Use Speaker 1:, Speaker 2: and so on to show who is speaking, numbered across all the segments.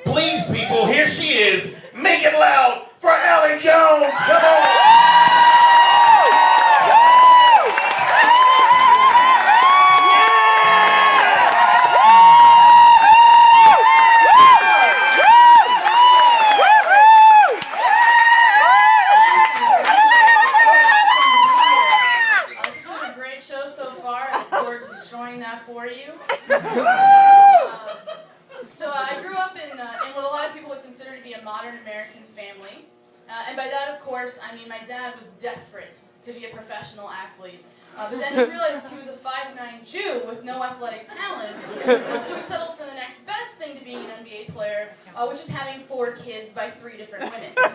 Speaker 1: Please, people, here she is. Make it loud for Allie Jones. Come on.
Speaker 2: For you. So I grew up in what a lot of people would consider to be a modern American family. And by that, of course, I mean my dad was desperate to be a professional athlete. But then he realized he was a 5'9" Jew with no athletic talent. So he settled for the next best thing to being an NBA player, which is having 4 kids by 3 different women. But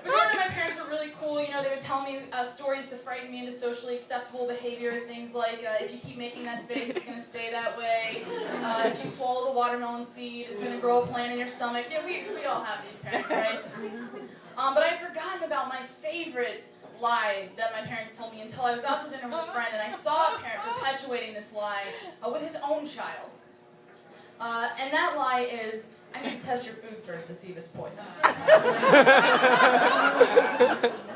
Speaker 2: growing up, my parents were really cool. You know, they would tell me stories to frighten me into socially acceptable behavior. Things like, if you keep making that face, it's going to stay that way. If you swallow the watermelon seed, it's going to grow a plant in your stomach. Yeah, we all have these parents, right? But I'd forgotten about my favorite lie that my parents told me until I was out to dinner with a friend, and I saw a parent perpetuating this lie with his own child. And that lie is, I need to test your food first to see if it's poison.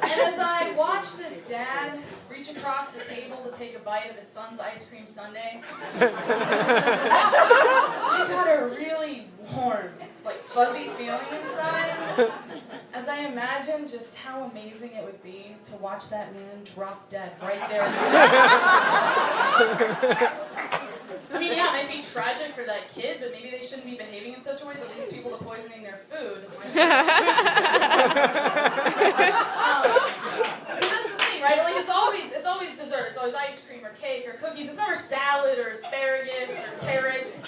Speaker 2: And as I watched this dad reach across the table to take a bite of his son's ice cream sundae, I got a really warm, fuzzy feeling inside as I imagined just how amazing it would be to watch that man drop dead right there. I mean, yeah, it might be tragic for that kid, but maybe they shouldn't be behaving in such a way that leads people to poisoning their food. But that's the thing, right? It's always dessert. It's always ice cream or cake or cookies. It's never salad or asparagus or carrots,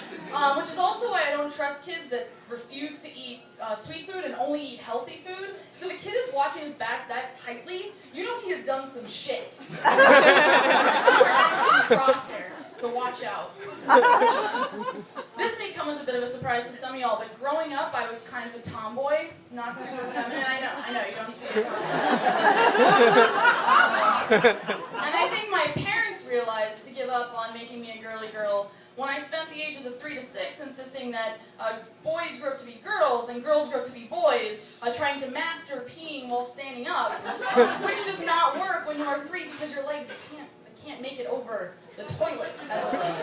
Speaker 2: which is also why I don't trust kids that refuse to eat sweet food and only eat healthy food. So if a kid is watching his back that tightly, you know he has done some shit. Crosshairs. So watch out. This may come as a bit of a surprise to some of y'all, but growing up, I was kind of a tomboy, not super feminine. I know, you don't see it. And I think my parents realized to give up on making me a girly girl when I spent the ages of 3 to 6 insisting that boys grow up to be girls and girls grow up to be boys, trying to master peeing while standing up, which does not work when you are 3 because your legs can't make it over the toilet as a lady.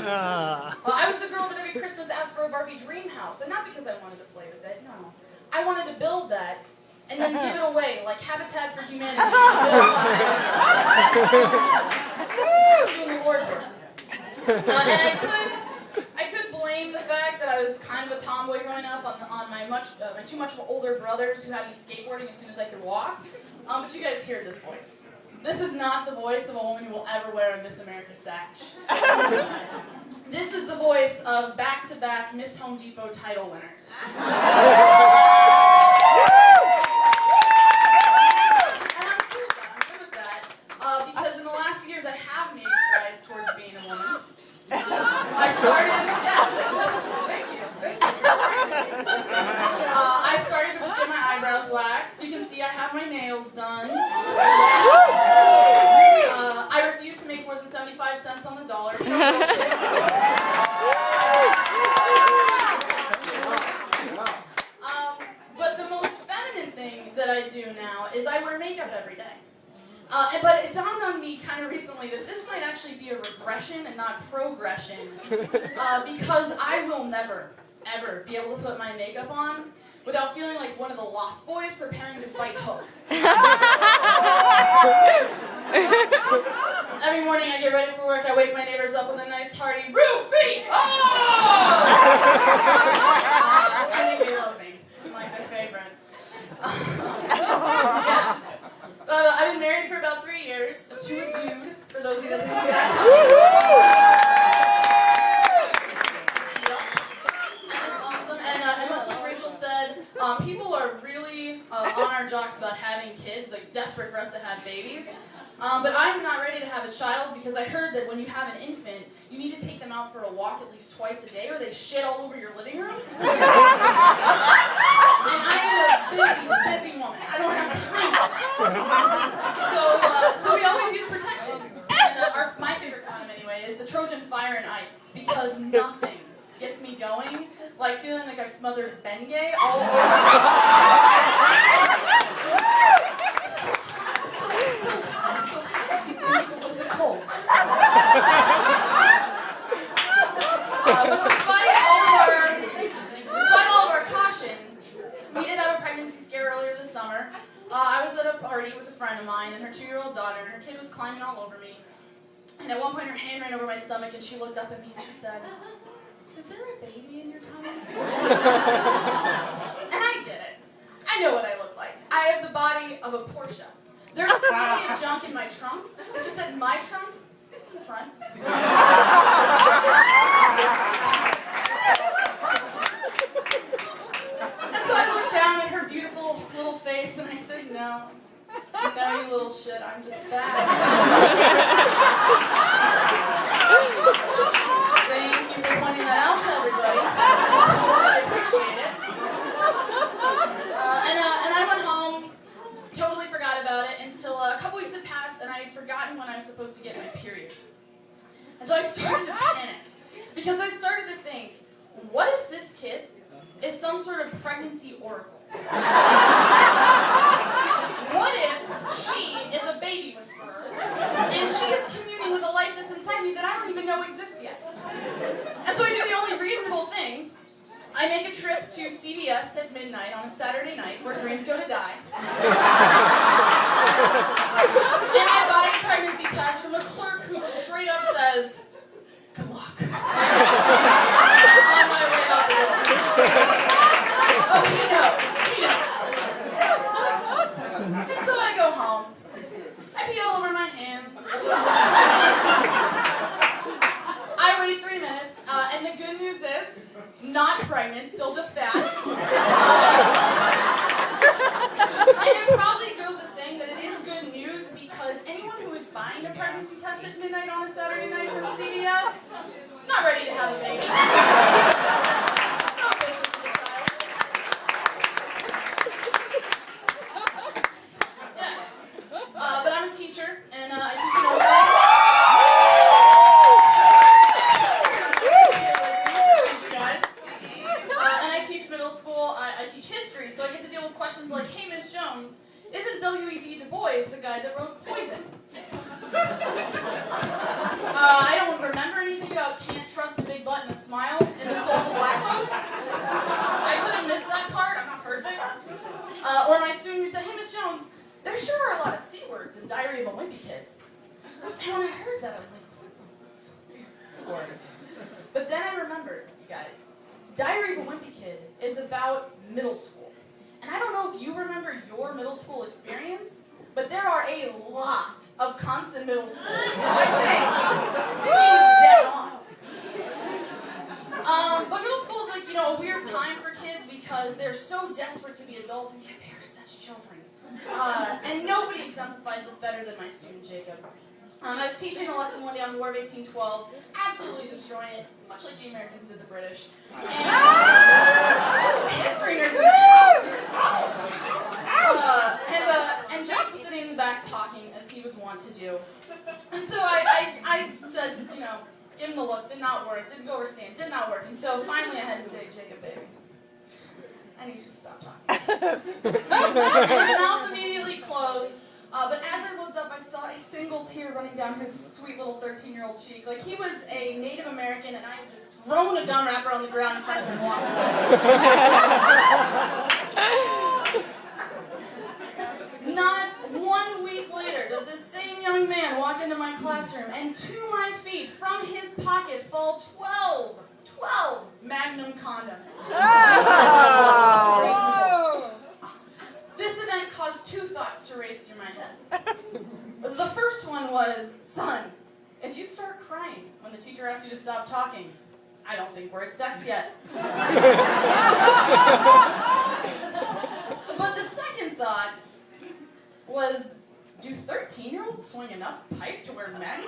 Speaker 2: I was the girl that every Christmas asked for a Barbie dream house, and not because I wanted to play with it, no. I wanted to build that and then give it away, like Habitat for Humanity. Doing the Lord work. And I could blame the fact that I was kind of a tomboy growing up on my too much older brothers who had me skateboarding as soon as I could walk. But you guys hear this voice. This is not the voice of a woman who will ever wear a Miss America sash. This is the voice of back-to-back Miss Home Depot title winners. And I'm good with that. Because in the last few years I have made strides towards being a woman. I started to get my eyebrows waxed. You can see I have my nails done. I refuse to make more than 75 cents on the dollar. But the most feminine thing that I do now is I wear makeup every day. But it dawned on me kind of recently that this might actually be a regression and not progression, because I will never, ever be able to put my makeup on without feeling like one of the Lost Boys preparing to fight Hook. Every morning I get ready for work, I wake my neighbors up with a nice hearty, Roofie! Oh! I think they love me. I'm like their favorite. Yeah. I've been married for about 3 years to a dude, for those of you that didn't see that. That's awesome. And much like Rachel said, people are really on our jocks about having kids, desperate for us to have babies. But I'm not ready to have a child because I heard that when you have an infant, you need to take them out for a walk at least twice a day or they shit all over your living room. And I am a busy woman. I don't have time. So we always use protection. And my favorite condom anyway is the Trojan fire and ice because nothing gets me going like feeling like I've smothered Bengay all over. Cold. But despite all of our caution, we did have a pregnancy scare earlier this summer. I was at a party with a friend of mine and her 2-year-old daughter, and her kid was climbing all over me. And at one point, her hand ran over my stomach, and she looked up at me and she said, "Is there a baby in your tummy?" And I get it. I know what I look like. I have the body of a Porsche. There's plenty of junk in my trunk. It's just that my trunk is in the front. And so I looked down at her beautiful little face and I said, "No, you little shit, I'm just fat." Thank you for pointing that out to everybody. I appreciate it. And I went home, totally forgot about it until a couple weeks had passed and I had forgotten when I was supposed to get my period. And so I started to panic because I started to think, what if this kid is some sort of pregnancy oracle? What if she is a baby whisperer and she is communing with a life that's inside me that I don't even know exists yet? And so I do the only reasonable thing. I make a trip to CVS at midnight on a Saturday night where dreams go to die. And I buy a pregnancy test from a clerk who straight up says, "Good luck." On my way out the door. Oh, he knows. And so I go home. I pee all over my hands. I wait 3 minutes, and the good news is, not pregnant, still just fat. And it probably goes to saying that it is good news because anyone who is buying a pregnancy test at midnight on a Saturday night from CVS, not ready to have a baby. But I'm a teacher, and I teach in and I teach middle school. I teach history, so I get to deal with questions like, "Hey, Miss Jones, isn't W.E.B. Du Bois the guy that wrote Poison?" I don't remember anything about "Can't trust a big butt and a smile" in the Souls of Black Book. I could have missed that part. I'm not perfect. Or my student who said, "Hey, Miss Jones, there sure are a lot of C words in Diary of a Wimpy Kid." And when I heard that, I was like, but then I remembered, you guys, Diary of a Wimpy Kid is about middle school. And I don't know if you remember your middle school experience, but there are a lot of constant middle schoolers. So I think he was dead on. But middle school is like, a weird time for kids because they're so desperate to be adults, and yet they are such children. And nobody exemplifies this better than my student, Jacob. I was teaching a lesson one day on the War of 1812, absolutely destroying it, much like the Americans did the British. And history nerds. And Jacob was sitting in the back talking, as he was wont to do. And so I said, give him the look, did not work, didn't go overstand, did not work. And so finally I had to say, "Jacob, baby, I need you to stop talking." And his mouth immediately closed. But as I looked up, I saw a single tear running down his sweet little 13-year-old cheek. Like he was a Native American, and I had just thrown a gum wrapper on the ground in front of him and walked away. Not 1 week later does this same young man walk into my classroom, and to my feet, from his pocket, fall 12 Magnum condoms. Oh. This event caused 2 thoughts to race through my head. The first one was, "Son, if you start crying when the teacher asks you to stop talking, I don't think we're at sex yet." But the second thought was, do 13-year-olds swing enough pipe to wear Magnum?